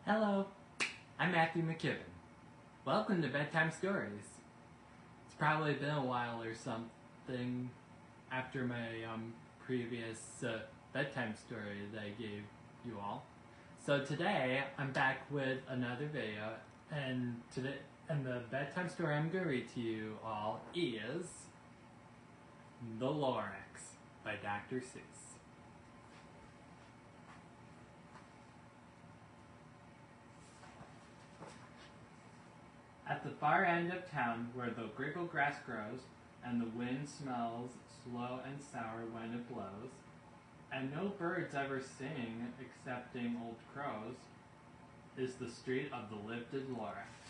Hello, I'm Matthew McKibbin. Welcome to Bedtime Stories. It's probably been a while or something after my previous bedtime story that I gave you all. So today I'm back with another video, and the bedtime story I'm going to read to you all is The Lorax by Dr. Seuss. At the far end of town, where the grickle grass grows, and the wind smells slow and sour when it blows, and no birds ever sing excepting old crows, is the street of the lifted Lorax.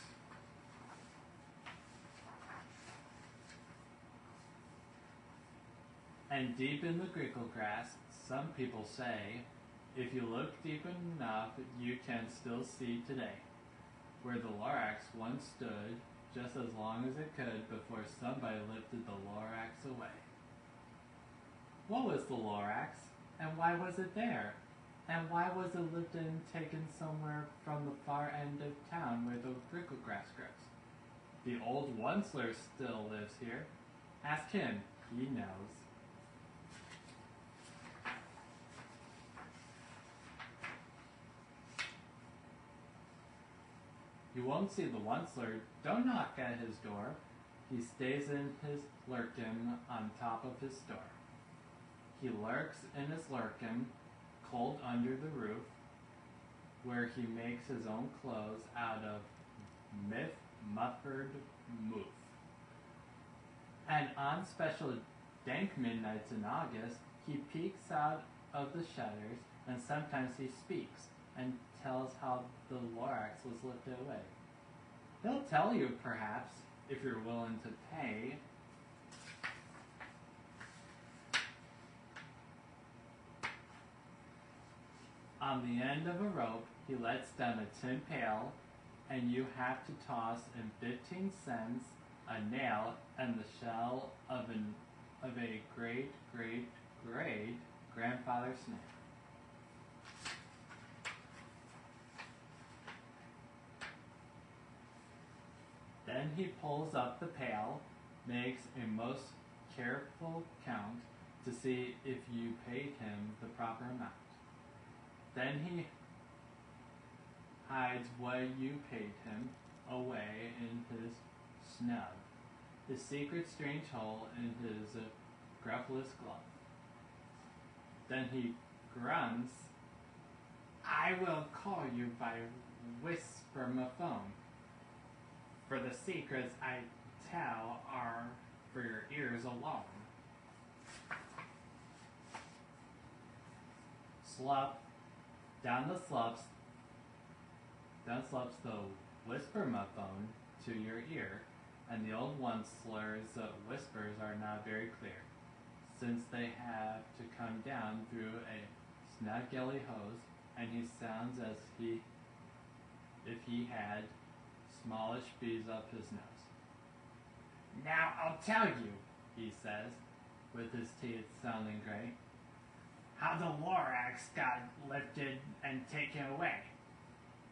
And deep in the grickle grass, some people say, if you look deep enough, you can still see today, where the Lorax once stood, just as long as it could before somebody lifted the Lorax away. What was the Lorax, and why was it there? And why was it lifted and taken somewhere from the far end of town where the grickle grass grows? The old Onceler still lives here. Ask him, he knows. You won't see the Onceler, don't knock at his door. He stays in his lurkin on top of his store. He lurks in his lurkin, cold under the roof, where he makes his own clothes out of muffered moof. And on special dank midnights in August, he peeks out of the shutters, and sometimes he speaks and tells how the Lorax was lifted away. He'll tell you, perhaps, if you're willing to pay. On the end of a rope, he lets down a tin pail, and you have to toss in 15 cents a nail and the shell of a great grandfather snail. Then he pulls up the pail, makes a most careful count to see if you paid him the proper amount. Then he hides what you paid him away in his snub, his secret strange hole in his gruffless glove. Then he grunts, I will call you by whisper-ma-phone, for the secrets I tell are for your ears alone. Down slops the whisper-ma-phone to your ear, and the old Onceler's whispers are not very clear, since they have to come down through a snug-gilly hose, and he sounds as if he had smallish bees up his nose. Now I'll tell you, he says, with his teeth sounding gray, how the Lorax got lifted and taken away.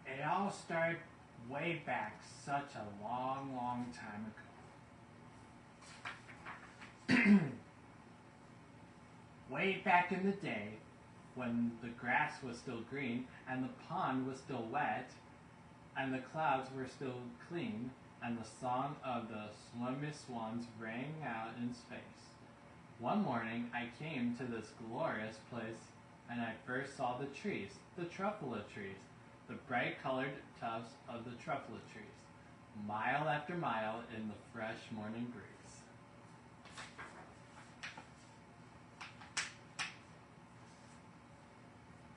It all started way back such a long time ago. Way back in the day, when the grass was still green, and the pond was still wet, and the clouds were still clean, and the song of the slimmest swans rang out in space. One morning I came to this glorious place, and I first saw the trees, the truffula trees, the bright-colored tufts of the truffula trees, mile after mile in the fresh morning breeze.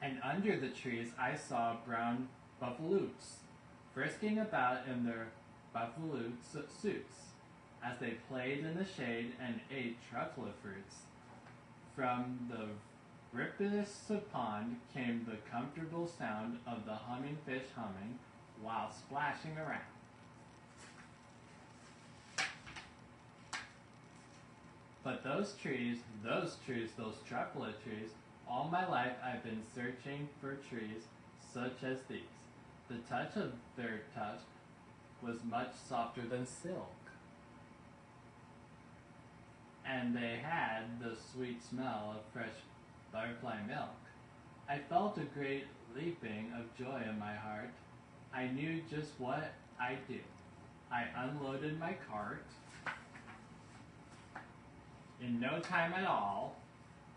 And under the trees I saw brown buffaloots, frisking about in their buffaloot suits, as they played in the shade and ate truffula fruits. From the rippus pond came the comfortable sound of the humming fish humming while splashing around. But those truffula trees, all my life I've been searching for trees such as these. The touch of their touch was much softer than silk, and they had the sweet smell of fresh butterfly milk. I felt a great leaping of joy in my heart. I knew just what I'd do. I unloaded my cart. In no time at all,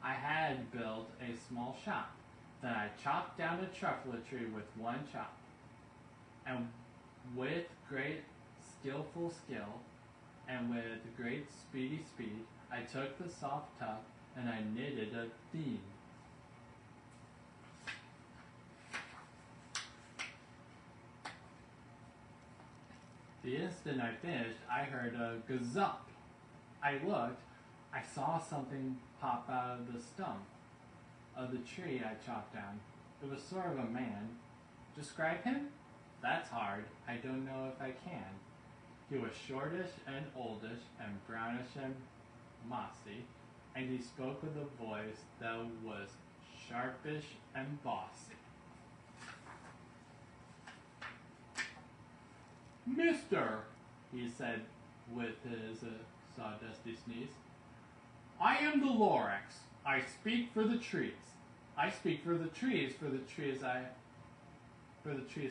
I had built a small shop. Then I chopped down a truffle tree with one chop. And with great skillful skill, and with great speedy speed, I took the soft tuft and I knitted a theme. The instant I finished, I heard a gazump. I looked. I saw something pop out of the stump of the tree I chopped down. It was sort of a man. Describe him? That's hard. I don't know if I can. He was shortish and oldish and brownish and mossy, and he spoke with a voice that was sharpish and bossy. Mister, he said with his sawdusty sneeze, I am the Lorax. I speak for the trees. I speak for the trees, for the trees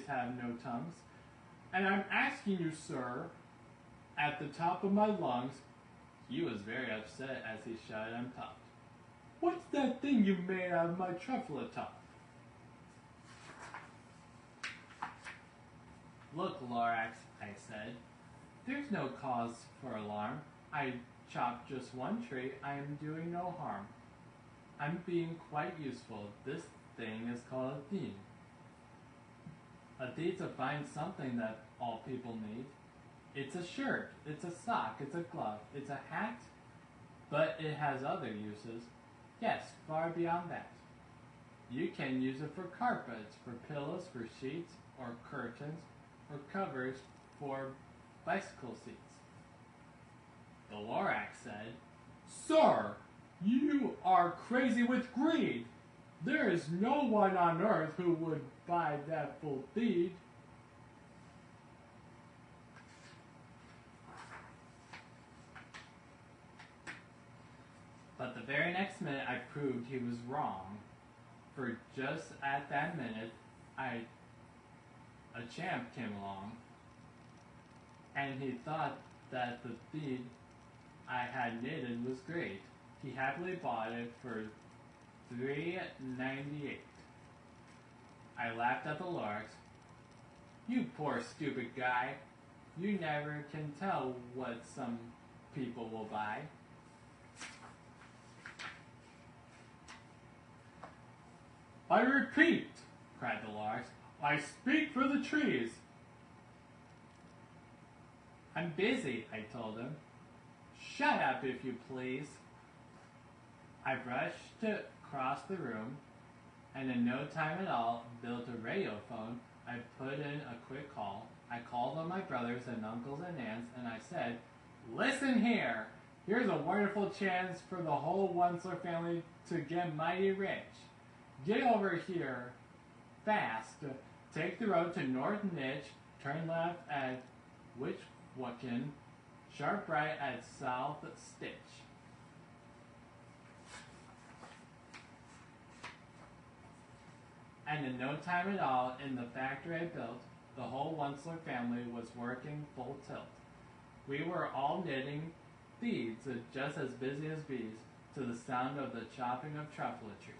have no tongues. And I'm asking you, sir, at the top of my lungs. He was very upset as he shouted and puffed. What's that thing you made out of my truffle tuft? Look, Lorax, I said, there's no cause for alarm. I chopped just one tree. I am doing no harm. I'm being quite useful. This thing is called a theme. A theme to find something that all people need. It's a shirt, it's a sock, it's a glove, it's a hat, but it has other uses. Yes, far beyond that. You can use it for carpets, for pillows, for sheets, or curtains, or covers for bicycle seats. The Lorax said, Sir, you are crazy with greed. There is no one on earth who would buy that full deed. But the very next minute I proved he was wrong, for just at that minute a champ came along, and he thought that the bead I had knitted was great. He happily bought it for $3.98. I laughed at the Lorax. You poor stupid guy, you never can tell what some people will buy. I repeat, cried the Lorax, I speak for the trees. I'm busy, I told him. Shut up, if you please. I brushed across the room, and in no time at all built a radio phone. I put in a quick call. I called on my brothers and uncles and aunts, and I said, listen here. Here's a wonderful chance for the whole Wensler family to get mighty rich. Get over here fast. Take the road to North Nitch, turn left at Witchwucken, sharp right at South Stitch. And in no time at all, in the factory I built, the whole Wensler family was working full tilt. We were all knitting beads, just as busy as bees, to the sound of the chopping of truffle trees.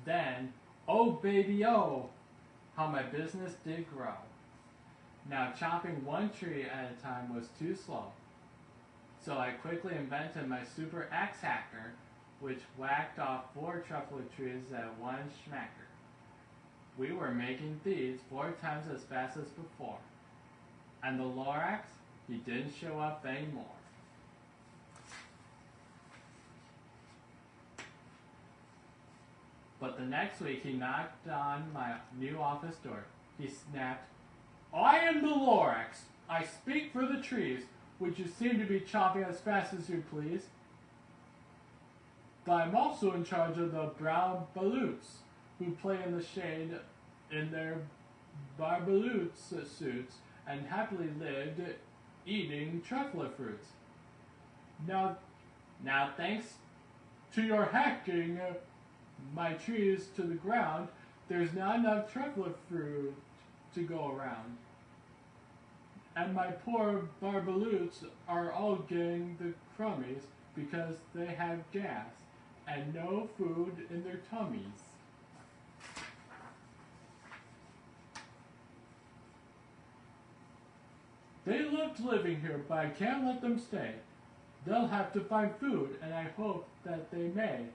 Then, oh baby oh, how my business did grow. Now chopping one tree at a time was too slow, so I quickly invented my super axe hacker, which whacked off 4 truffle trees at one schmacker. We were making these 4 times as fast as before, and the Lorax, he didn't show up anymore. But the next week he knocked on my new office door. He snapped, I am the Lorax. I speak for the trees, which you seem to be chopping as fast as you please. but I'm also in charge of the brown baloots, who play in the shade in their barbaloots suits and happily lived eating truffle fruits. Now, thanks to your hacking my trees to the ground, there's not enough truffle fruit to go around. And my poor barbaloots are all getting the crummies because they have gas and no food in their tummies. They loved living here, but I can't let them stay. They'll have to find food, and I hope that they may.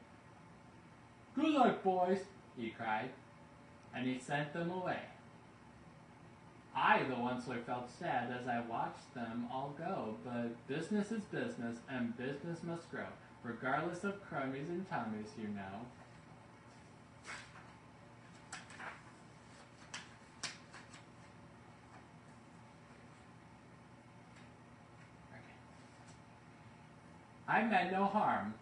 Good luck, boys, he cried, and he sent them away. I, the Onceler, felt sad as I watched them all go, but business is business, and business must grow, regardless of crummies and tummies, you know. I meant no harm.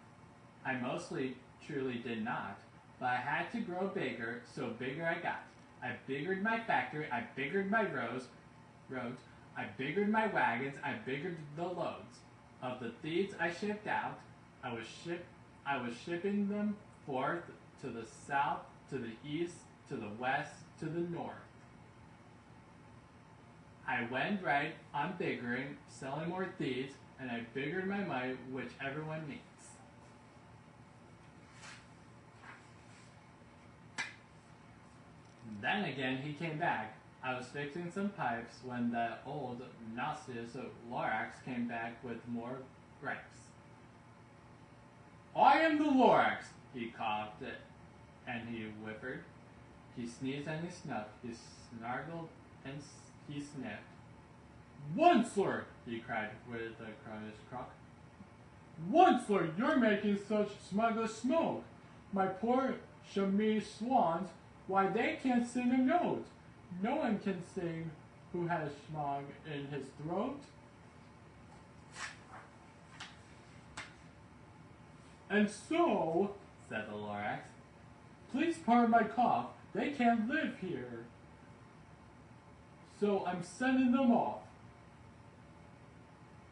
I mostly truly did not, but I had to grow bigger, so bigger I got. I biggered my factory, I biggered my roads, I biggered my wagons, I biggered the loads. Of the thieves I shipped out, I was shipping them forth to the south, to the east, to the west, to the north. I went right on biggering, selling more thieves, and I biggered my money, which everyone needs. Then again, he came back. I was fixing some pipes when that old nauseous Lorax came back with more gripes. I am the Lorax, he coughed and he whimpered. He sneezed and he snuffed. He snargled and he sniffed. Onceler, he cried with a cronish croak. Onceler, you're making such smugglers smoke. My poor chamois swans, why they can't sing a note. No one can sing who has smog in his throat. And so, said the Lorax, please pardon my cough, they can't live here. So I'm sending them off.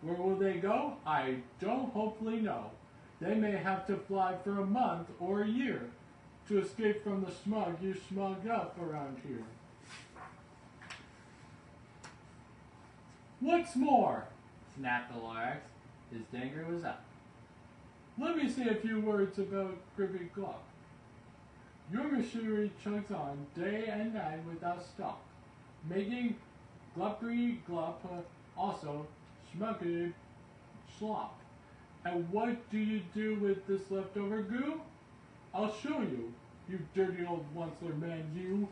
Where will they go? I don't hopefully know. They may have to fly for a month or a year to escape from the smug you smugged up around here. What's more? Snapped the Lorax. His danger was up. Let me say a few words about Grippy Glop. Your machinery chugs on day and night without stop, making gluppery glop also schmucky slop. And what do you do with this leftover goo? I'll show you, you dirty old Onceler man, you.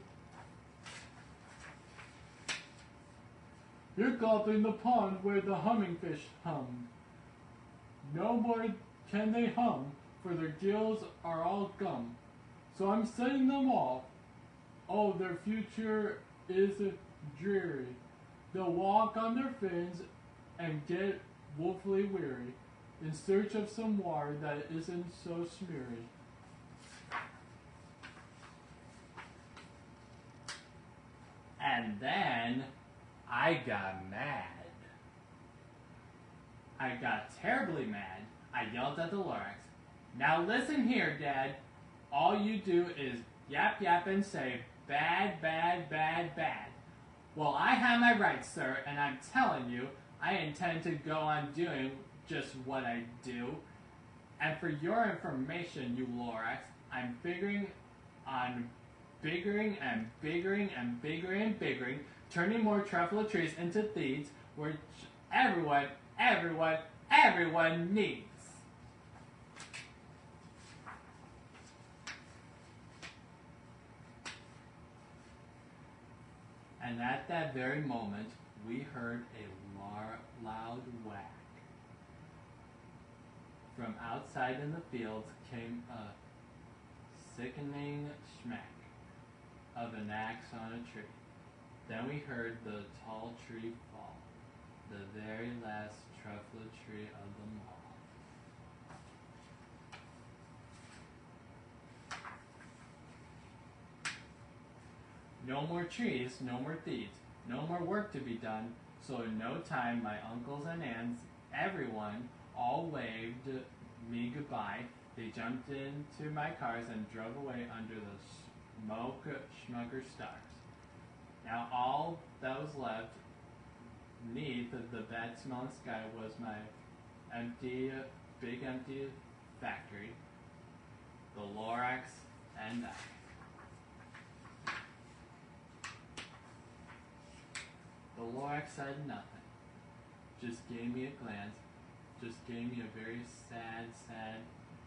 You're gulping the pond where the humming fish hum. No more can they hum, for their gills are all gum. So I'm sending them off. Oh, their future is dreary. They'll walk on their fins and get woefully weary, in search of some water that isn't so smeary. And then I got mad. I got terribly mad. I yelled at the Lorax. Now listen here, Dad. All you do is yap yap and say, bad, bad, bad, bad. Well, I have my rights, sir, and I'm telling you, I intend to go on doing just what I do. And for your information, you Lorax, I'm figuring on biggering and biggering and biggering and biggering, turning more truffle trees into thieves, which everyone needs. And at that very moment, we heard a loud whack. From outside in the fields came a sickening smack of an axe on a tree. Then we heard the tall tree fall, the very last truffle tree of them all. No more trees, no more thieves, no more work to be done. So in no time, my uncles and aunts, everyone, all waved me goodbye. They jumped into my cars and drove away under the smoke schmugger stars. Now all that was left beneath the bad-smelling sky was my big empty factory, the Lorax, and I. The Lorax said nothing, just gave me a glance, just gave me a very sad,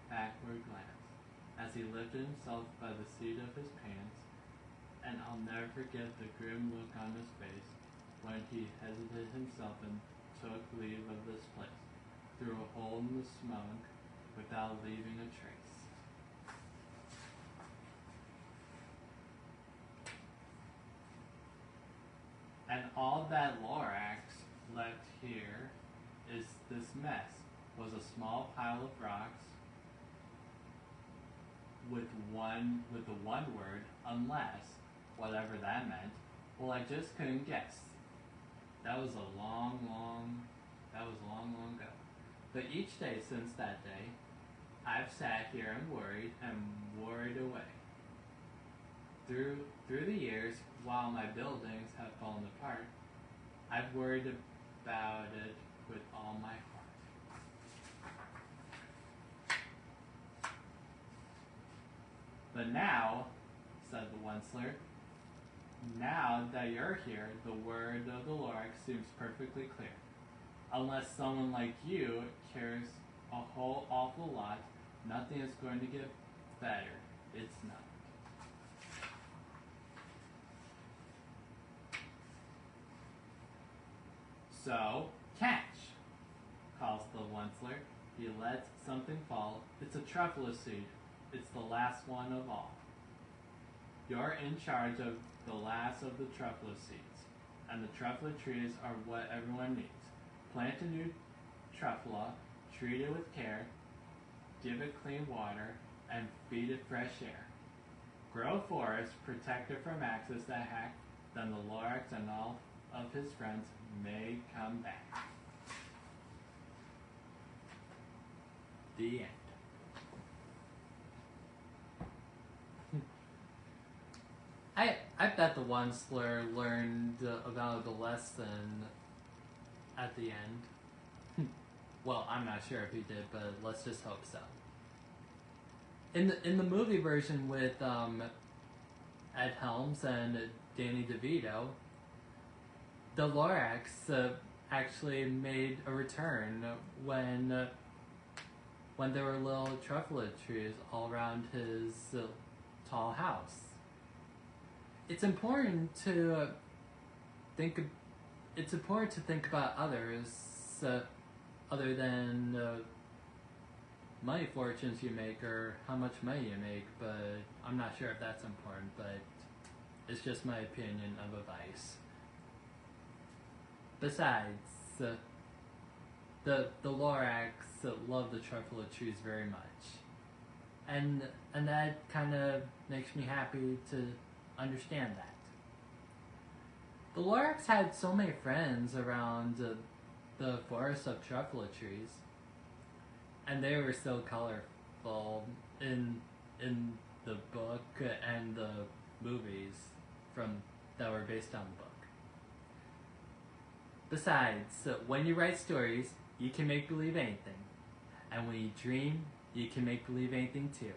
backward glance, as he lifted himself by the seat of his pants, and I'll never forget the grim look on his face when he hesitated himself and took leave of this place, through a hole in the smoke, without leaving a trace. And all that Lorax left here is this mess, was a small pile of rocks with the one word, unless, whatever that meant. Well, I just couldn't guess. That was long ago. But each day since that day, I've sat here and worried away. Through the years, while my buildings have fallen apart, I've worried about it with all my heart. But now, said the Onceler, now that you're here, the word of the Lorax seems perfectly clear. Unless someone like you cares a whole awful lot, nothing is going to get better. It's not. So, catch, calls the Onceler. He lets something fall. It's a truffle seed. It's the last one of all. You're in charge of the last of the truffle seeds, and the truffle trees are what everyone needs. Plant a new truffle, treat it with care, give it clean water, and feed it fresh air. Grow forests, protect it from axes that hack, then the Lorax and all of his friends may come back. The end. I bet the Onceler learned about the lesson at the end. Well, I'm not sure if he did, but let's just hope so. In the movie version with Ed Helms and Danny DeVito, the Lorax actually made a return when there were little truffle trees all around his tall house. It's important to think about others other than money fortunes you make or how much money you make, but I'm not sure if that's important, but it's just my opinion of advice. Besides, the Lorax love the truffle trees very much, and that kind of makes me happy to understand that. The Lorax had so many friends around the forest of truffle trees, and they were so colorful in the book and the movies that were based on the book. Besides, when you write stories, you can make believe anything, and when you dream, you can make believe anything too.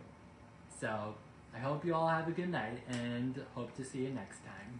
So, I hope you all have a good night, and hope to see you next time.